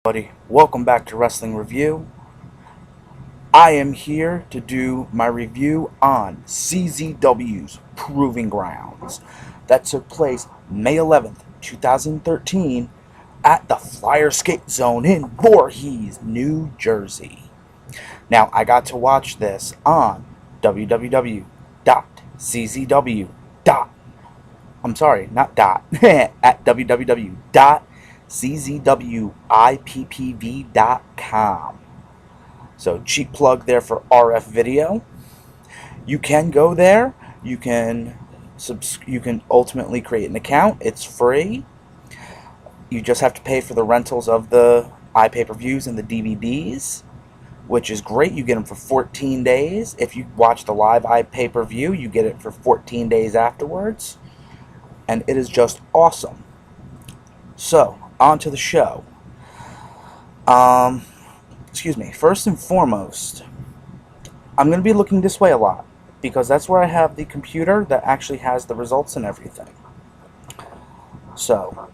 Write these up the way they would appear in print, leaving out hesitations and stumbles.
Buddy, welcome back to Wrestling Review. I am here to do my review on CZW's Proving Grounds that took place May 11th, 2013 at the Flyer Skate Zone in Voorhees, New Jersey. Now, I got to watch this on www.czw. I'm sorry, not dot, at www.czwippv.com. So, cheap plug there for RF video. You can go there. You can ultimately create an account. It's free. You just have to pay for the rentals of the iPay-per-views and the DVDs, which is great. You get them for 14 days. If you watch the live iPay-per-view, you get it for 14 days afterwards. And it is just awesome. So, on to the show. First and foremost, I'm going to be looking this way a lot because that's where I have the computer that actually has the results and everything. So,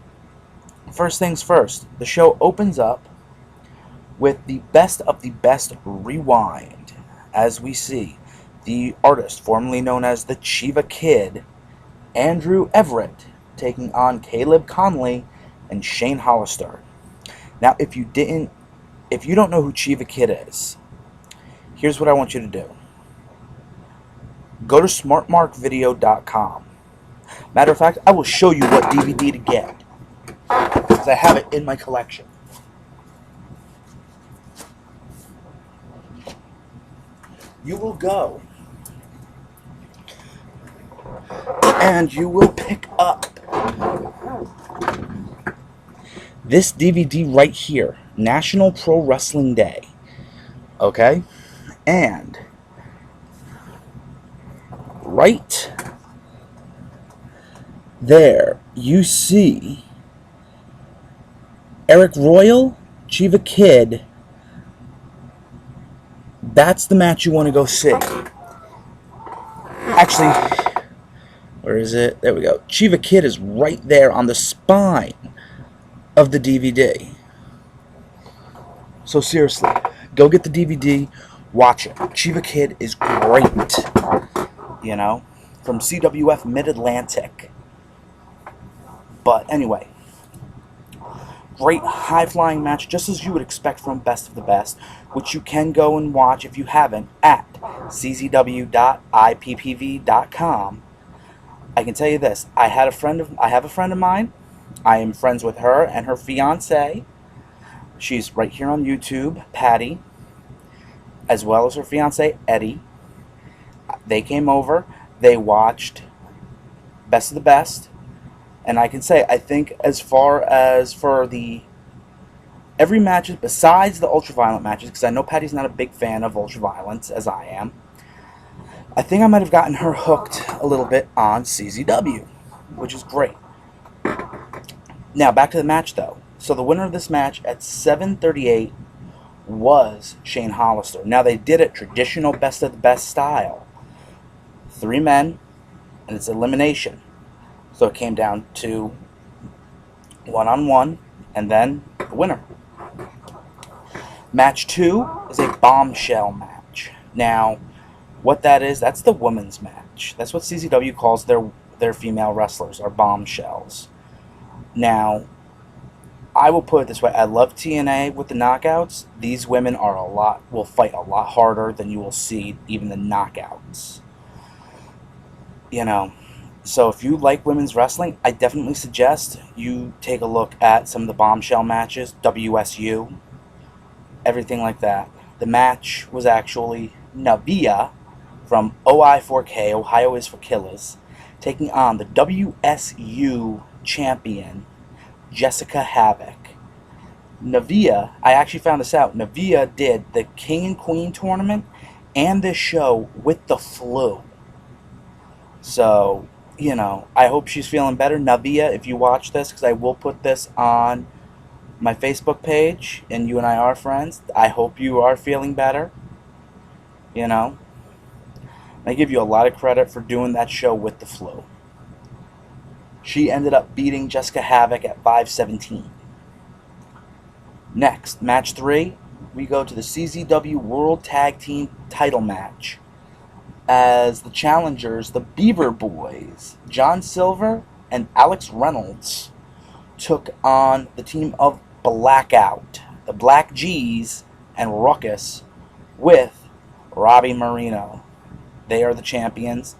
first things first, the show opens up with the best of the best rewind, as we see the artist formerly known as the Chiva Kid, Andrew Everett, taking on Caleb Conley and Shane Hollister. Now, if you don't know who Chiva Kid is, here's what I want you to do. Go to smartmarkvideo.com. Matter of fact, I will show you what DVD to get, because I have it in my collection. You will go and you will pick up this DVD right here, National Pro Wrestling Day. Okay? And right there, you see Eric Royal, Chiva Kid. That's the match you want to go see. Actually, where is it? There we go. Chiva Kid is right there on the spine of the DVD. So seriously, go get the DVD, watch it. Chiva Kid is great. You know, from CWF Mid-Atlantic. But anyway, great high-flying match, just as you would expect from Best of the Best, which you can go and watch if you haven't at czw.ippv.com. I can tell you this: I have a friend of mine. I am friends with her and her fiance. She's right here on YouTube, Patty, as well as her fiance Eddie. They came over. They watched Best of the Best. And I can say, I think as far as for every match, besides the ultraviolent matches, because I know Patty's not a big fan of ultraviolence, as I am, I think I might have gotten her hooked a little bit on CZW, which is great. Now, back to the match, though. So the winner of this match at 7:38 was Shane Hollister. Now, they did it traditional Best of the Best style. 3 men, and it's elimination. So it came down to 1-on-1, and then the winner. Match 2 is a bombshell match. Now, what that is, that's the women's match. That's what CZW calls their female wrestlers, are bombshells. Now, I will put it this way. I love TNA with the knockouts. These women will fight a lot harder than you will see even the knockouts. You know, so if you like women's wrestling, I definitely suggest you take a look at some of the bombshell matches, WSU, everything like that. The match was actually Navia from OI4K, Ohio is for Killers, taking on the WSU champion, Jessica Havoc. Navia, I actually found this out, Navia did the King and Queen tournament and this show with the flu. So, you know, I hope she's feeling better. Navia, if you watch this, because I will put this on my Facebook page, and you and I are friends, I hope you are feeling better. You know, I give you a lot of credit for doing that show with the flu. She ended up beating Jessica Havoc at 5:17. Next, match 3, we go to the CZW World Tag Team title match. As the challengers, the Beaver Boys, John Silver and Alex Reynolds, took on the team of Blackout, the Black G's, and Ruckus with Robbie Marino. They are the champions.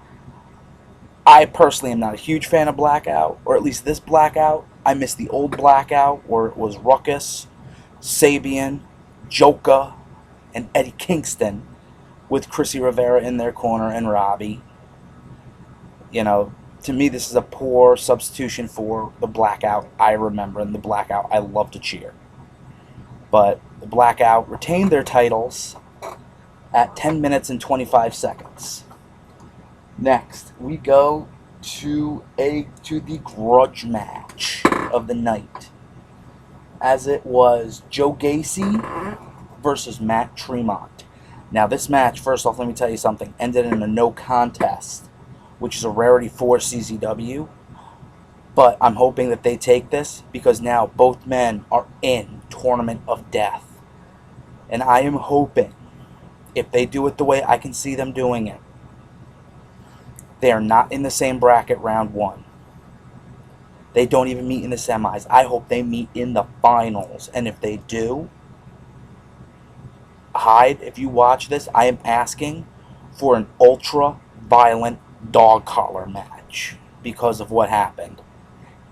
I personally am not a huge fan of Blackout, or at least this Blackout. I miss the old Blackout where it was Ruckus, Sabian, Joka, and Eddie Kingston with Chrissy Rivera in their corner and Robbie. You know, to me, this is a poor substitution for the Blackout I remember and the Blackout I love to cheer. But the Blackout retained their titles at 10 minutes and 25 seconds. Next, we go to the grudge match of the night, as it was Joe Gacy versus Matt Tremont. Now, this match, first off, let me tell you something, ended in a no contest, which is a rarity for CZW. But I'm hoping that they take this because now both men are in Tournament of Death. And I am hoping, if they do it the way I can see them doing it, they are not in the same bracket round 1. They don't even meet in the semis. I hope they meet in the finals. And if they do, Hyde, if you watch this, I am asking for an ultra-violent dog collar match because of what happened.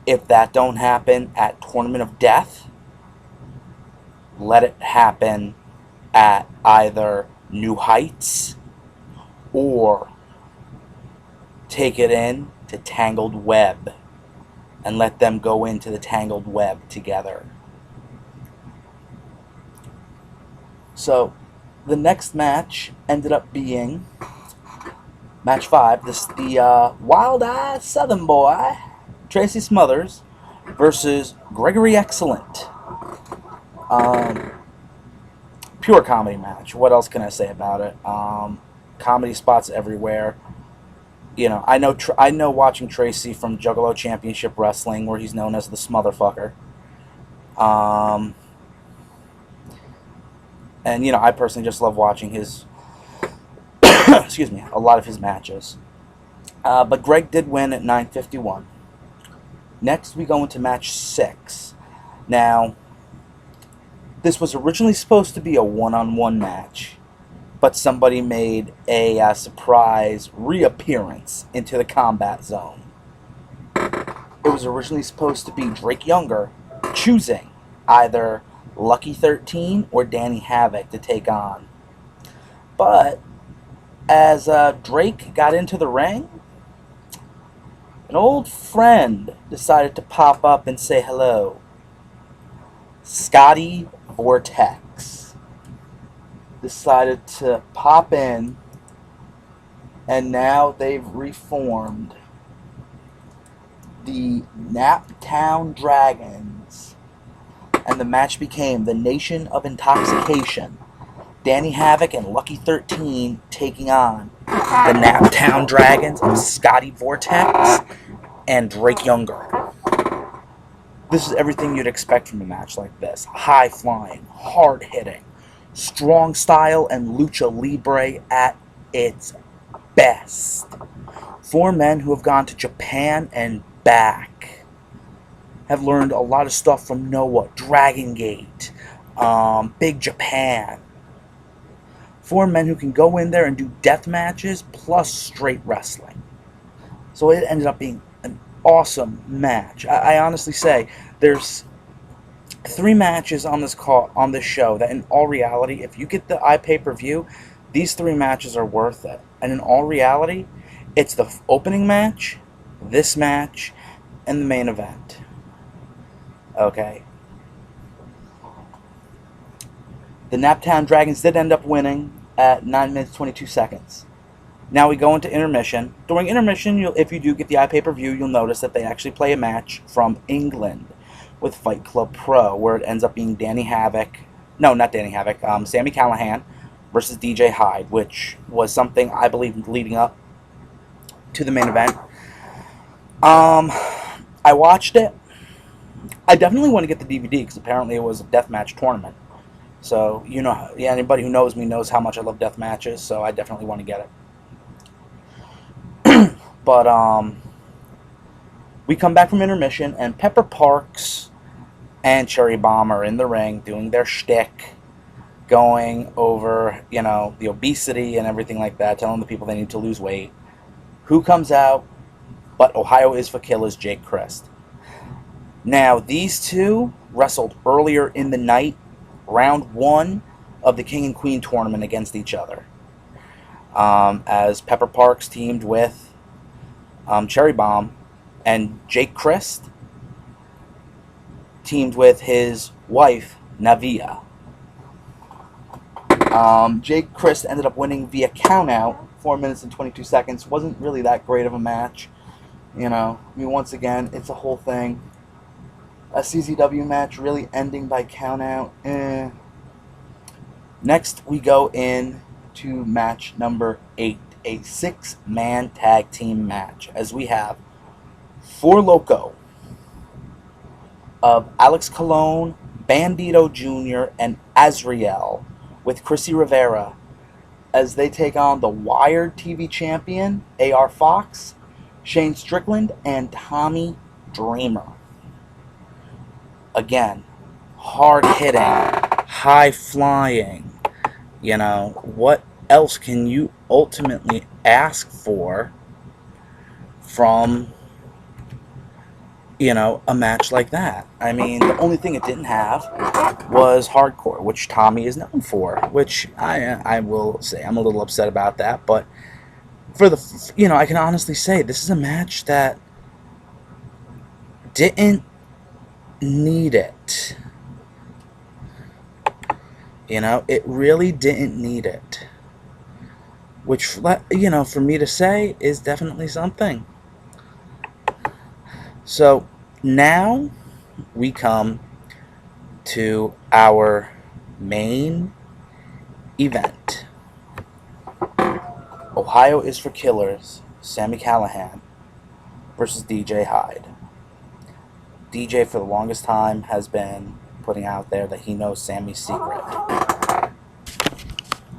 If that don't happen at Tournament of Death, let it happen at either New Heights or take it in to Tangled Web and let them go into the Tangled Web together. So, the next match ended up being match 5. This the Wild-Eyed Southern Boy, Tracy Smothers, versus Gregory Excellent. Pure comedy match. What else can I say about it? Comedy spots everywhere. You know, I know watching Tracy from Juggalo Championship Wrestling, where he's known as the Smotherfucker. And, you know, I personally just love watching his, excuse me, a lot of his matches. But Greg did win at 9:51. Next, we go into match 6. Now, this was originally supposed to be a one-on-one match, but somebody made a surprise reappearance into the combat zone. It was originally supposed to be Drake Younger choosing either Lucky 13 or Danny Havoc to take on. But as Drake got into the ring, an old friend decided to pop up and say hello. Scotty Vortex decided to pop in, and now they've reformed the Naptown Dragons, and the match became the Nation of Intoxication. Danny Havoc and Lucky 13 taking on the Naptown Dragons of Scotty Vortex and Drake Younger. This is everything you'd expect from a match like this. High-flying, hard-hitting, strong style, and lucha libre at its best. 4 men who have gone to Japan and back have learned a lot of stuff from Noah, Dragon Gate, Big Japan. 4 men who can go in there and do death matches plus straight wrestling. So it ended up being an awesome match. I honestly say there's 3 matches on this show that, in all reality, if you get the iPay-per-view, these 3 matches are worth it. And in all reality, it's the opening match, this match, and the main event. Okay. The Naptown Dragons did end up winning at 9 minutes 22 seconds. Now we go into intermission. During intermission, if you do get the iPay-per-view, you'll notice that they actually play a match from England with Fight Club Pro, where it ends up being Danny Havoc. No, not Danny Havoc. Sami Callihan versus DJ Hyde, which was something I believe leading up to the main event. I watched it. I definitely want to get the DVD because apparently it was a deathmatch tournament. So, yeah, anybody who knows me knows how much I love death matches, so I definitely want to get it. But, we come back from intermission, and Pepper Parks and Cherry Bomb are in the ring doing their shtick, going over, the obesity and everything like that, telling the people they need to lose weight. Who comes out but Ohio is for Killers, Jake Crist. Now, these two wrestled earlier in the night, round one of the King and Queen tournament against each other. As Pepper Parks teamed with Cherry Bomb, and Jake Crist teamed with his wife, Navia. Jake Crist ended up winning via countout, 4 minutes and 22 seconds. Wasn't really that great of a match. Once again, it's a whole thing. A CZW match really ending by countout. Next, we go in to match number 8, a 6-man tag team match, as we have Four Loco of Alex Colon, Bandito Jr., and Azriel with Chrissy Rivera as they take on the Wired TV champion, AR Fox, Shane Strickland, and Tommy Dreamer. Again, hard-hitting, high-flying. What else can you ultimately ask for from, a match like that? I mean, the only thing it didn't have was hardcore, which Tommy is known for, which I will say I'm a little upset about that, but I can honestly say this is a match that didn't need it. It really didn't need it. Which, for me to say is definitely something. So, now we come to our main event. Ohio is for Killers, Sami Callihan versus DJ Hyde. DJ, for the longest time, has been putting out there that he knows Sami's secret.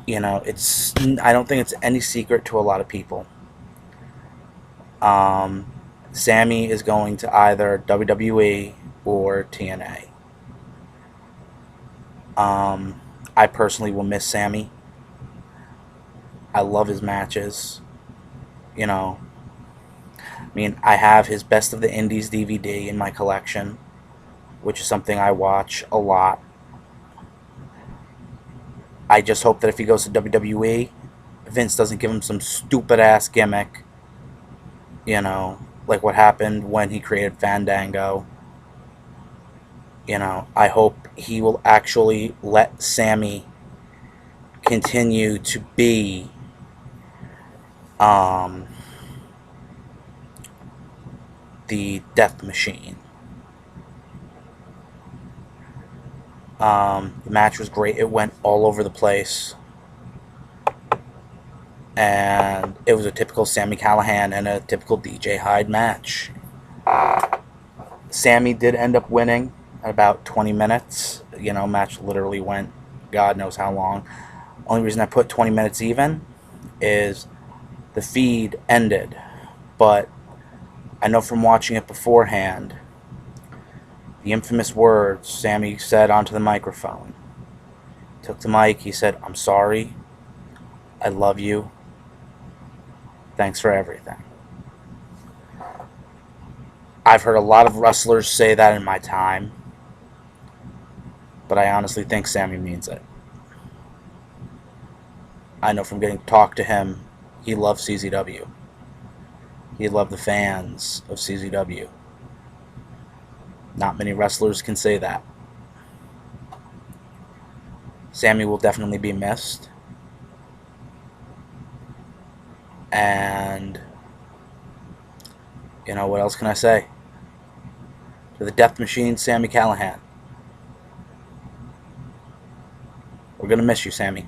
I don't think it's any secret to a lot of people. Sami is going to either WWE or TNA. I personally will miss Sami. I love his matches. I have his Best of the Indies DVD in my collection, which is something I watch a lot. I just hope that if he goes to WWE, Vince doesn't give him some stupid-ass gimmick, like what happened when he created Fandango. I hope he will actually let Sami continue to be the Death Machine. The match was great. It went all over the place. And it was a typical Sami Callihan and a typical DJ Hyde match. Sami did end up winning at about 20 minutes. Match literally went God knows how long. Only reason I put 20 minutes even is the feed ended. But I know from watching it beforehand, the infamous words Sami said onto the microphone. Took the mic, he said, "I'm sorry. I love you. Thanks for everything." I've heard a lot of wrestlers say that in my time, but I honestly think Sami means it. I know from getting to talk to him, he loves CZW. He loved the fans of CZW. Not many wrestlers can say that. Sami will definitely be missed. And, what else can I say? To the Death Machine, Sami Callihan. We're going to miss you, Sami.